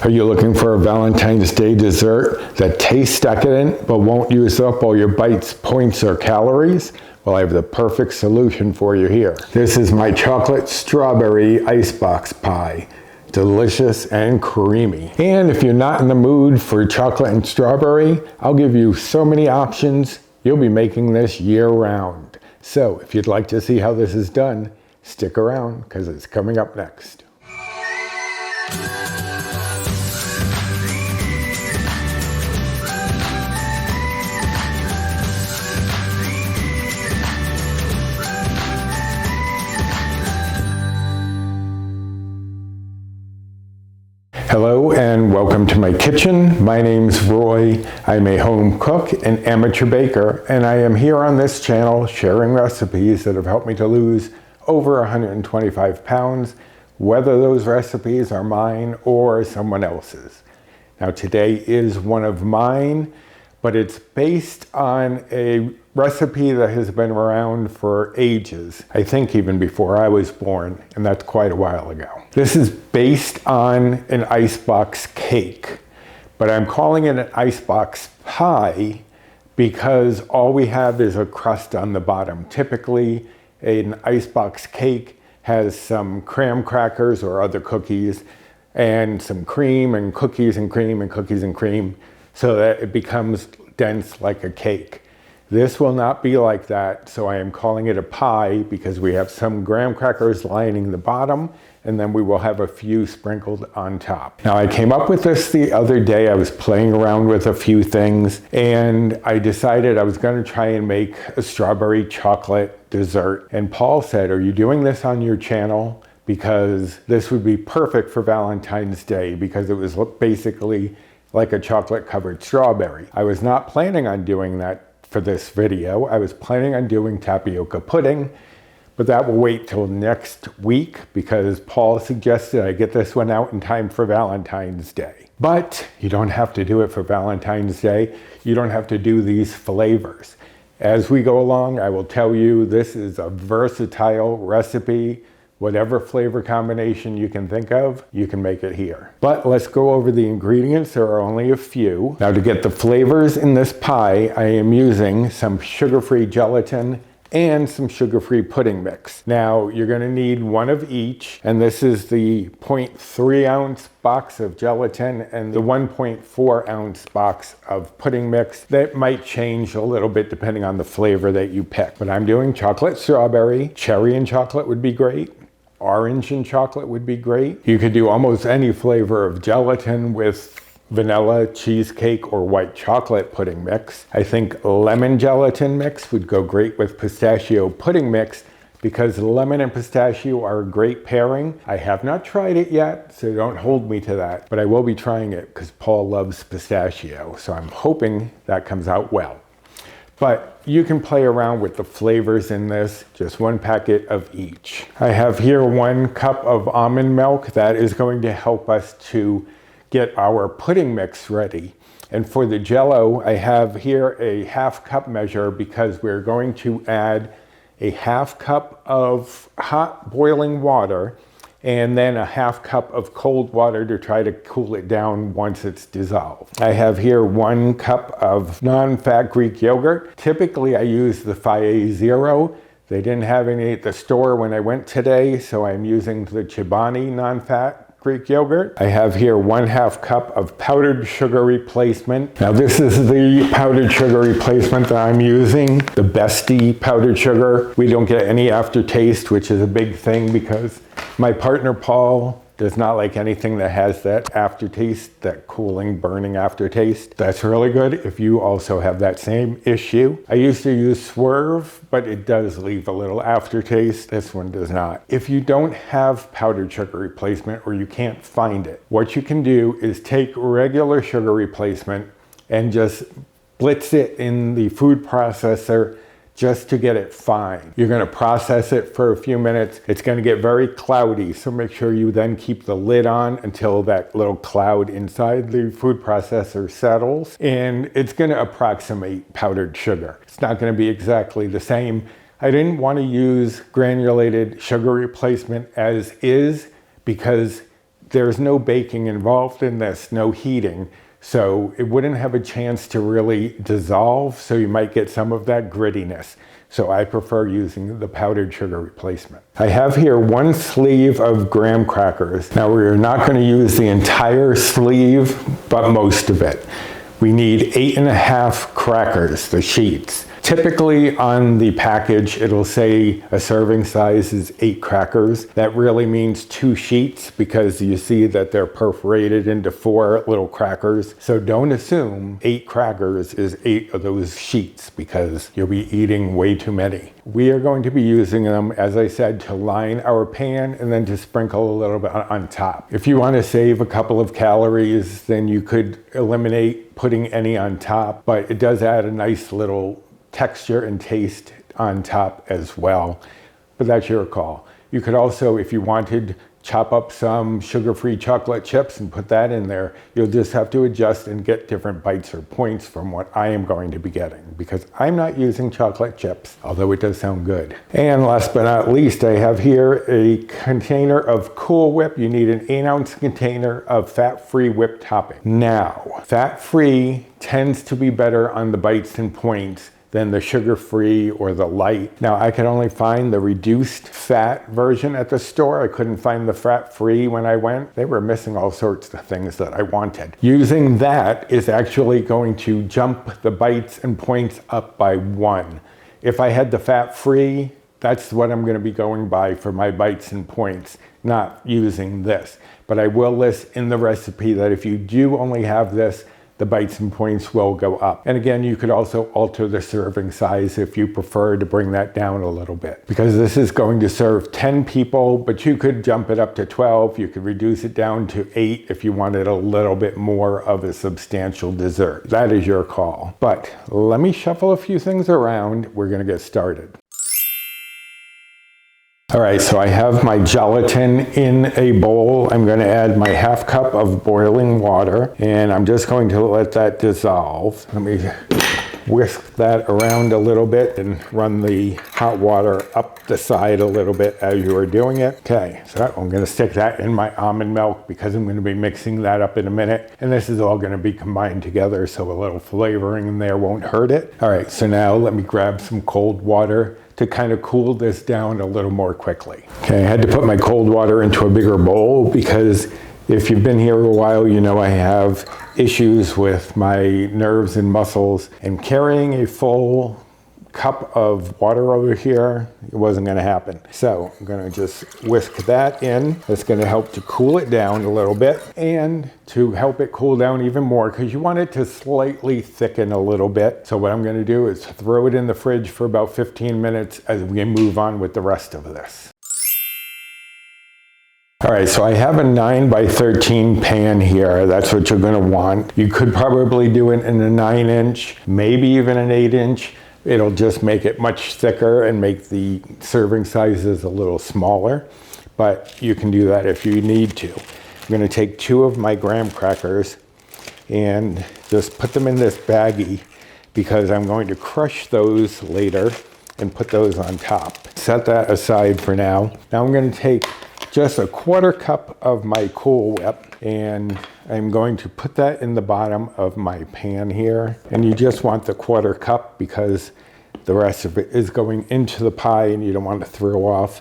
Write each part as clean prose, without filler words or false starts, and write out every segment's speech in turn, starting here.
Are you looking for a Valentine's Day dessert that tastes decadent but won't use up all your bites, points, or calories? Well, I have the perfect solution for you here. This is my chocolate strawberry icebox pie. Delicious and creamy. And if you're not in the mood for chocolate and strawberry, I'll give you so many options. You'll be making this year round. So if you'd like to see how this is done, stick around because it's coming up next. Hello and welcome to my kitchen. My name's Roy. I'm a home cook and amateur baker, and I am here on this channel sharing recipes that have helped me to lose over 125 pounds, whether those recipes are mine or someone else's. Now today is one of mine, but it's based on a recipe that has been around for ages. I think even before I was born, and that's quite a while ago. This is based on an icebox cake, but I'm calling it an icebox pie because all we have is a crust on the bottom. Typically, an icebox cake has some graham crackers or other cookies and some cream and cookies and cream and cookies and cream so that it becomes dense like a cake. This will not be like that, so I am calling it a pie because we have some graham crackers lining the bottom, and then we will have a few sprinkled on top. Now I came up with this the other day. I was playing around with a few things, and I decided I was going to try and make a strawberry chocolate dessert. And Paul said, "Are you doing this on your channel? Because this would be perfect for Valentine's Day," because it was basically like a chocolate covered strawberry. I was not planning on doing that for this video. I was planning on doing tapioca pudding, but that will wait till next week because Paul suggested I get this one out in time for Valentine's Day. But you don't have to do it for Valentine's Day. You don't have to do these flavors. As we go along, I will tell you this is a versatile recipe. Whatever flavor combination you can think of, you can make it here. But let's go over the ingredients. There are only a few. Now to get the flavors in this pie, I am using some sugar-free gelatin and some sugar-free pudding mix. Now you're gonna need one of each, and this is the 0.3 ounce box of gelatin and the 1.4 ounce box of pudding mix. That might change a little bit depending on the flavor that you pick. But I'm doing chocolate strawberry, cherry and chocolate would be great. Orange and chocolate would be great. You could do almost any flavor of gelatin with vanilla, cheesecake, or white chocolate pudding mix. I think lemon gelatin mix would go great with pistachio pudding mix because lemon and pistachio are a great pairing. I have not tried it yet, so don't hold me to that, but I will be trying it because Paul loves pistachio, so I'm hoping that comes out well. But you can play around with the flavors in this, just one packet of each. I have here 1 cup of almond milk. That is going to help us to get our pudding mix ready. And for the Jell-O, I have here a 1/2 cup measure because we're going to add a 1/2 cup of hot boiling water and then a 1/2 cup of cold water to try to cool it down once it's dissolved. I have here 1 cup of non-fat Greek yogurt. Typically I use the Fage Zero. They didn't have any at the store when I went today, so I'm using the Chobani non-fat Greek yogurt. I have here 1/2 cup of powdered sugar replacement. Now this is the powdered sugar replacement that I'm using, the Bestie powdered sugar. We don't get any aftertaste, which is a big thing because my partner Paul does not like anything that has that aftertaste, that cooling, burning aftertaste. That's really good if you also have that same issue. I used to use Swerve, but it does leave a little aftertaste. This one does not. If you don't have powdered sugar replacement or you can't find it, what you can do is take regular sugar replacement and just blitz it in the food processor just to get it fine. You're gonna process it for a few minutes. It's gonna get very cloudy, so make sure you then keep the lid on until that little cloud inside the food processor settles, and it's gonna approximate powdered sugar. It's not gonna be exactly the same. I didn't wanna use granulated sugar replacement as is because there's no baking involved in this, no heating. So it wouldn't have a chance to really dissolve, so you might get some of that grittiness. So I prefer using the powdered sugar replacement. I have here 1 sleeve of graham crackers. Now we're not going to use the entire sleeve, but most of it. We need 8.5 crackers, the sheets. Typically on the package, it'll say a serving size is 8 crackers. That really means 2 sheets because you see that they're perforated into 4 little crackers. So don't assume 8 crackers is 8 of those sheets because you'll be eating way too many. We are going to be using them, as I said, to line our pan and then to sprinkle a little bit on top. If you want to save a couple of calories, then you could eliminate putting any on top, but it does add a nice little texture and taste on top as well, but that's your call. You could also, if you wanted, chop up some sugar-free chocolate chips and put that in there. You'll just have to adjust and get different bites or points from what I am going to be getting, because I'm not using chocolate chips, although it does sound good. And last but not least, I have here a container of Cool Whip. You need an 8-ounce container of fat-free whipped topping. Now, fat-free tends to be better on the bites and points than the sugar-free or the light. Now, I could only find the reduced fat version at the store. I couldn't find the fat-free when I went. They were missing all sorts of things that I wanted. Using that is actually going to jump the bites and points up by 1. If I had the fat-free, that's what I'm gonna be going by for my bites and points, not using this. But I will list in the recipe that if you do only have this, the bites and points will go up. And again, you could also alter the serving size if you prefer to bring that down a little bit. Because this is going to serve 10 people, but you could jump it up to 12. You could reduce it down to 8 if you wanted a little bit more of a substantial dessert. That is your call. But let me shuffle a few things around. We're gonna get started. All right, so I have my gelatin in a bowl. I'm going to add my 1/2 cup of boiling water, and I'm just going to let that dissolve. Let me whisk that around a little bit and run the hot water up the side a little bit as you are doing it. Okay, so I'm going to stick that in my almond milk because I'm going to be mixing that up in a minute, and this is all going to be combined together, so a little flavoring in there won't hurt it. All right, so now let me grab some cold water to kind of cool this down a little more quickly. Okay, I had to put my cold water into a bigger bowl because if you've been here a while, you know I have issues with my nerves and muscles, and carrying a full cup of water over here, it wasn't gonna happen. So I'm gonna just whisk that in. That's gonna help to cool it down a little bit, and to help it cool down even more, because you want it to slightly thicken a little bit. So what I'm gonna do is throw it in the fridge for about 15 minutes as we move on with the rest of this. All right, so I have a 9 by 13 pan here. That's what you're gonna want. You could probably do it in a 9-inch, maybe even an 8-inch. It'll just make it much thicker and make the serving sizes a little smaller, but you can do that if you need to. I'm gonna take 2 of my graham crackers and just put them in this baggie because I'm going to crush those later and put those on top. Set that aside for now. Now I'm gonna take just a 1/4 cup of my Cool Whip, and I'm going to put that in the bottom of my pan here. And you just want the 1/4 cup because the rest of it is going into the pie, and you don't want to throw off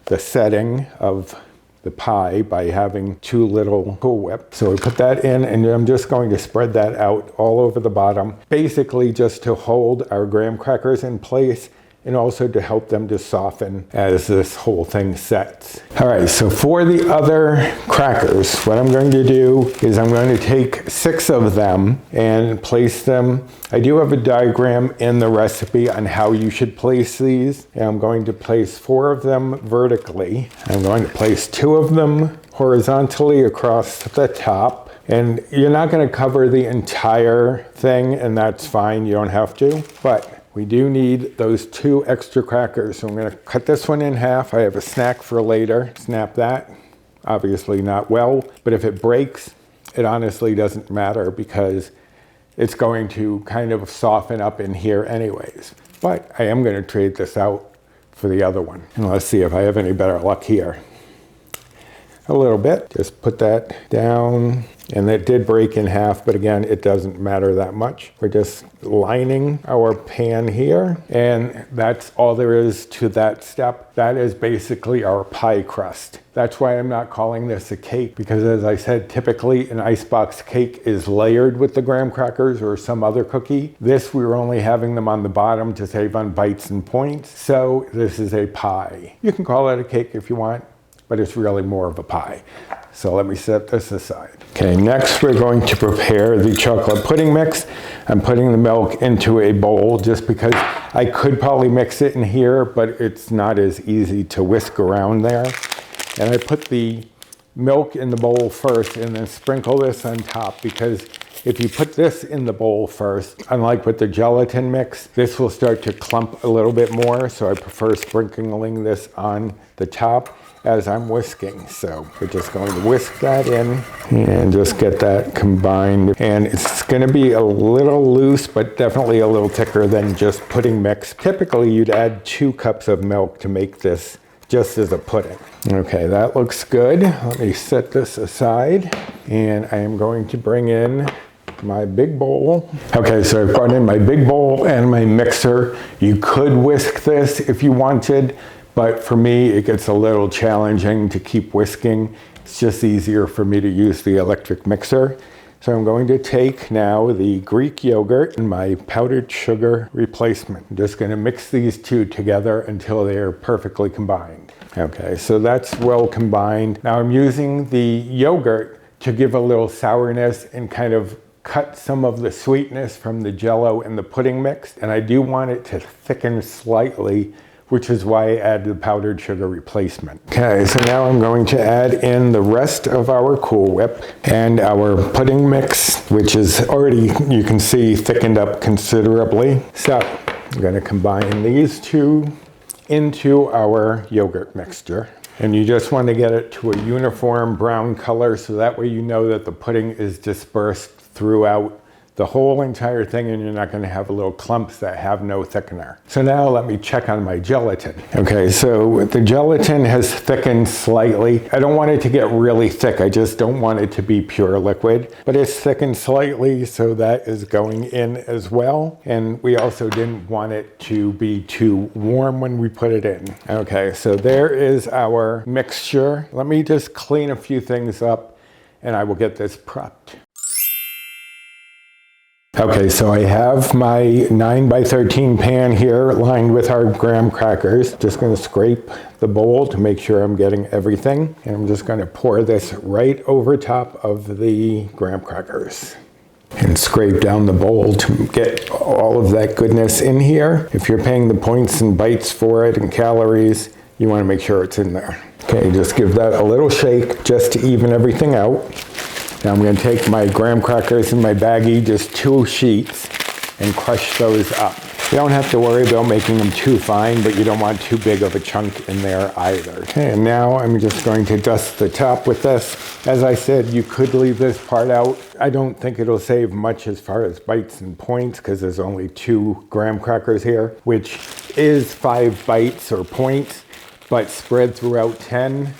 the setting of the pie by having too little Cool Whip. So we put that in, and I'm just going to spread that out all over the bottom, basically just to hold our graham crackers in place and also to help them to soften as this whole thing sets. All right, so for the other crackers, what I'm going to do is I'm going to take 6 of them and place them. I do have a diagram in the recipe on how you should place these. And I'm going to place 4 of them vertically. I'm going to place 2 of them horizontally across the top. And you're not going to cover the entire thing, and that's fine, you don't have to. But we do need those 2 extra crackers. So I'm gonna cut this one in half. I have a snack for later. Snap that. Obviously not well, but if it breaks, it honestly doesn't matter because it's going to kind of soften up in here anyways. But I am gonna trade this out for the other one. And let's see if I have any better luck here. a little bit. Just put that down. And it did break in half, but again, it doesn't matter that much. We're just lining our pan here, and that's all there is to that step. That is basically our pie crust. That's why I'm not calling this a cake, because as I said, typically an icebox cake is layered with the graham crackers or some other cookie. This, we were only having them on the bottom to save on bites and points, so this is a pie. You can call it a cake if you want, but it's really more of a pie. So let me set this aside. Okay, next we're going to prepare the chocolate pudding mix. I'm putting the milk into a bowl just because I could probably mix it in here, but it's not as easy to whisk around there. And I put the milk in the bowl first and then sprinkle this on top, because if you put this in the bowl first, unlike with the gelatin mix, this will start to clump a little bit more. So I prefer sprinkling this on the top as I'm whisking. So we're just going to whisk that in and just get that combined. And it's going to be a little loose, but definitely a little thicker than just pudding mix. Typically, you'd add 2 cups of milk to make this just as a pudding. Okay, that looks good. Let me set this aside, and I am going to bring in my big bowl. Okay, so I've brought in my big bowl and my mixer. You could whisk this if you wanted, but for me, it gets a little challenging to keep whisking. It's just easier for me to use the electric mixer. So I'm going to take now the Greek yogurt and my powdered sugar replacement. I'm just going to mix these two together until they are perfectly combined. Okay, so that's well combined. Now I'm using the yogurt to give a little sourness and kind of cut some of the sweetness from the Jell-O and the pudding mix. And I do want it to thicken slightly, which is why I add the powdered sugar replacement. Okay, so now I'm going to add in the rest of our Cool Whip and our pudding mix, which is already, you can see, thickened up considerably. So I'm going to combine these two into our yogurt mixture. And you just want to get it to a uniform brown color, so that way you know that the pudding is dispersed throughout the whole entire thing, and you're not going to have little clumps that have no thickener. So now let me check on my gelatin. Okay, so the gelatin has thickened slightly. I don't want it to get really thick. I just don't want it to be pure liquid, but it's thickened slightly, so that is going in as well. And we also didn't want it to be too warm when we put it in. Okay, so there is our mixture. Let me just clean a few things up and I will get this prepped. Okay, so I have my 9x13 pan here lined with our graham crackers. Just going to scrape the bowl to make sure I'm getting everything. And I'm just going to pour this right over top of the graham crackers. And scrape down the bowl to get all of that goodness in here. If you're paying the points and bites for it and calories, you want to make sure it's in there. Okay, just give that a little shake just to even everything out. Now I'm going to take my graham crackers in my baggie, just 2 sheets, and crush those up. You don't have to worry about making them too fine, but you don't want too big of a chunk in there either. Okay, and now I'm just going to dust the top with this. As I said, you could leave this part out. I don't think it'll save much as far as bites and points, because there's only 2 graham crackers here, which is 5 bites or points, but spread throughout 10.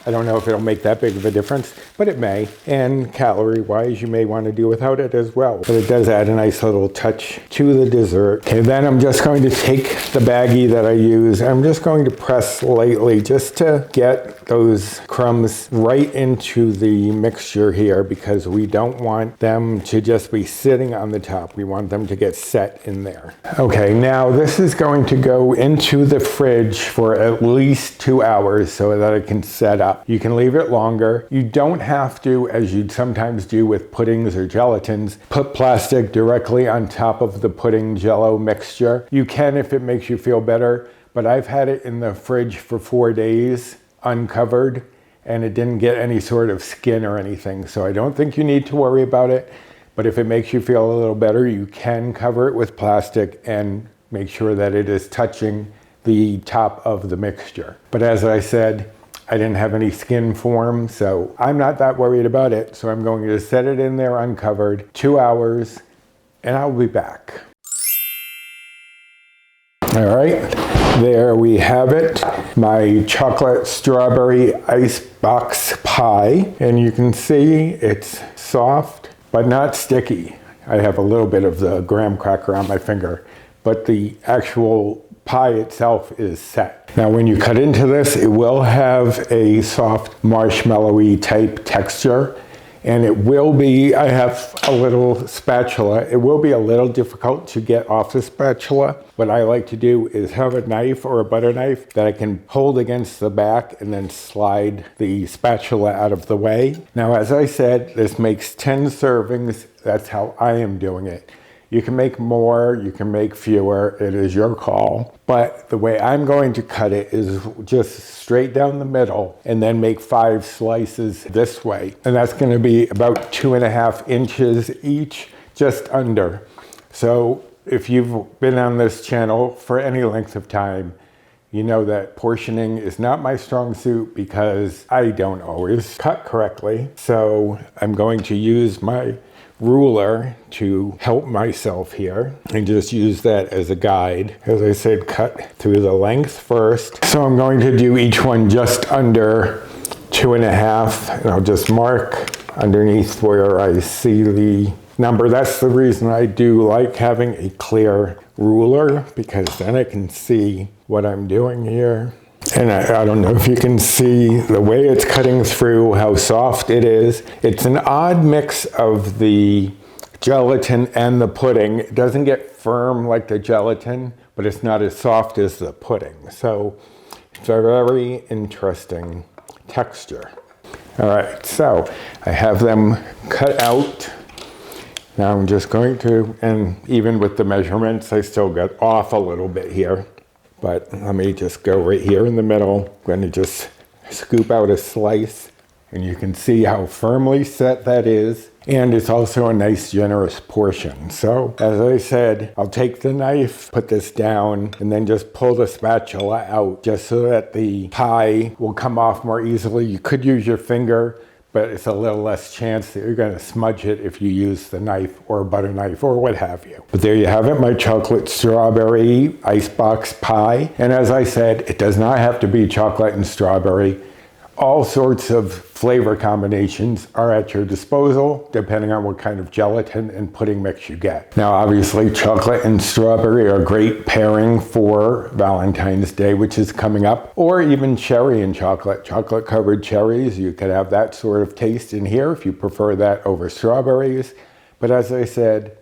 I don't know if it'll make that big of a difference, but it may. And calorie-wise, you may want to do without it as well. But it does add a nice little touch to the dessert. Okay, then I'm just going to take the baggie that I use. I'm just going to press lightly just to get those crumbs right into the mixture here, because we don't want them to just be sitting on the top. We want them to get set in there. Okay, now this is going to go into the fridge for at least 2 hours so that it can set up. You can leave it longer. You don't have to, as you'd sometimes do with puddings or gelatins, put plastic directly on top of the pudding Jell-O mixture. You can if it makes you feel better, but I've had it in the fridge for 4 days uncovered, and it didn't get any sort of skin or anything, so I don't think you need to worry about it. But if it makes you feel a little better, you can cover it with plastic and make sure that it is touching the top of the mixture. But as I said, I didn't have any skin form, so I'm not that worried about it. So I'm going to set it in there uncovered, 2 hours, and I'll be back. All right, there we have it, my chocolate strawberry icebox pie. And you can see it's soft, but not sticky. I have a little bit of the graham cracker on my finger, but the actual pie itself is set. Now when you cut into this, it will have a soft marshmallowy type texture, and it will be, I have a little spatula, it will be a little difficult to get off the spatula. What I like to do is have a knife or a butter knife that I can hold against the back and then slide the spatula out of the way. Now, as I said, this makes 10 servings. That's how I am doing it. You can make more, you can make fewer, it is your call. But the way I'm going to cut it is just straight down the middle and then make 5 slices this way. And that's gonna be about 2.5 inches each, just under. So if you've been on this channel for any length of time, you know that portioning is not my strong suit because I don't always cut correctly. So I'm going to use my ruler to help myself here and just use that as a guide. As I said, cut through the length first. So I'm going to do each one just under 2.5, and I'll just mark underneath where I see the number. That's the reason I do like having a clear ruler, because then I can see what I'm doing here. And I don't know if you can see the way it's cutting through, how soft it is. It's an odd mix of the gelatin and the pudding. It doesn't get firm like the gelatin, but it's not as soft as the pudding. So it's a very interesting texture. All right, so I have them cut out. Now I'm just going to, and even with the measurements, I still got off a little bit here. But let me just go right here in the middle. I'm going to just scoop out a slice, and you can see how firmly set that is. And it's also a nice generous portion. So as I said, I'll take the knife, put this down, and then just pull the spatula out just so that the pie will come off more easily. You could use your finger, but it's a little less chance that you're going to smudge it if you use the knife or a butter knife or what have you. But there you have it, my chocolate strawberry icebox pie. And as I said, it does not have to be chocolate and strawberry. All sorts of flavor combinations are at your disposal, depending on what kind of gelatin and pudding mix you get. Now, obviously, chocolate and strawberry are a great pairing for Valentine's Day, which is coming up, or even cherry and chocolate. Chocolate-covered cherries, you could have that sort of taste in here if you prefer that over strawberries. But as I said,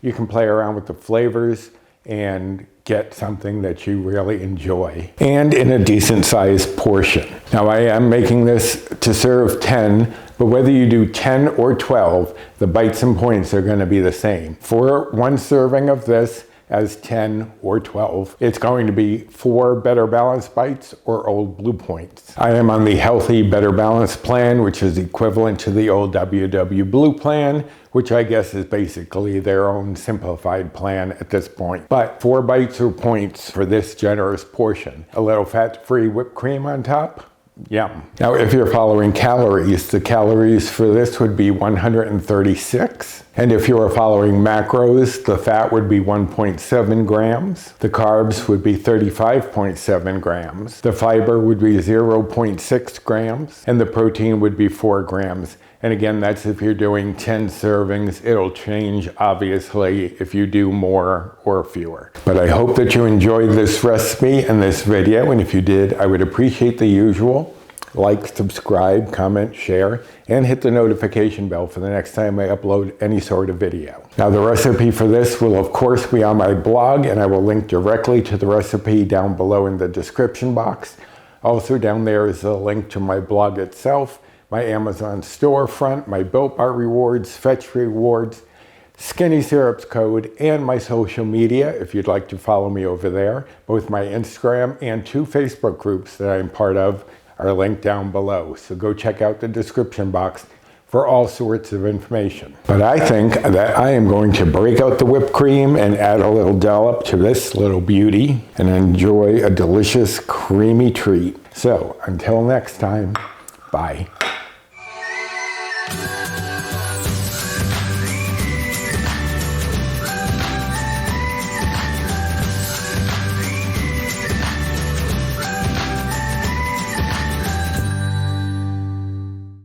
you can play around with the flavors and get something that you really enjoy, and in a decent sized portion. Now I am making this to serve 10, but whether you do 10 or 12, the bites and points are going to be the same. For one serving of this, as 10 or 12, it's going to be 4 Better Balance bites or Old Blue Points. I am on the Healthy Better Balance plan, which is equivalent to the old WW Blue plan, which I guess is basically their own simplified plan at this point. But 4 bites or points for this generous portion. A little fat-free whipped cream on top. Yum. Now, if you're following calories, the calories for this would be 136. And if you are following macros, the fat would be 1.7 grams. The carbs would be 35.7 grams. The fiber would be 0.6 grams. And the protein would be 4 grams. And again, that's if you're doing 10 servings. It'll change, obviously, if you do more or fewer. But I hope that you enjoyed this recipe and this video. And if you did, I would appreciate the usual. Like, subscribe, comment, share, and hit the notification bell for the next time I upload any sort of video. Now, the recipe for this will, of course, be on my blog, and I will link directly to the recipe down below in the description box. Also, down there is a link to my blog itself, my Amazon storefront, my Built Bar rewards, Fetch rewards, Skinny Syrups code, and my social media if you'd like to follow me over there. Both my Instagram and 2 Facebook groups that I'm part of are linked down below. So go check out the description box for all sorts of information. But I think that I am going to break out the whipped cream and add a little dollop to this little beauty and enjoy a delicious creamy treat. So until next time, bye.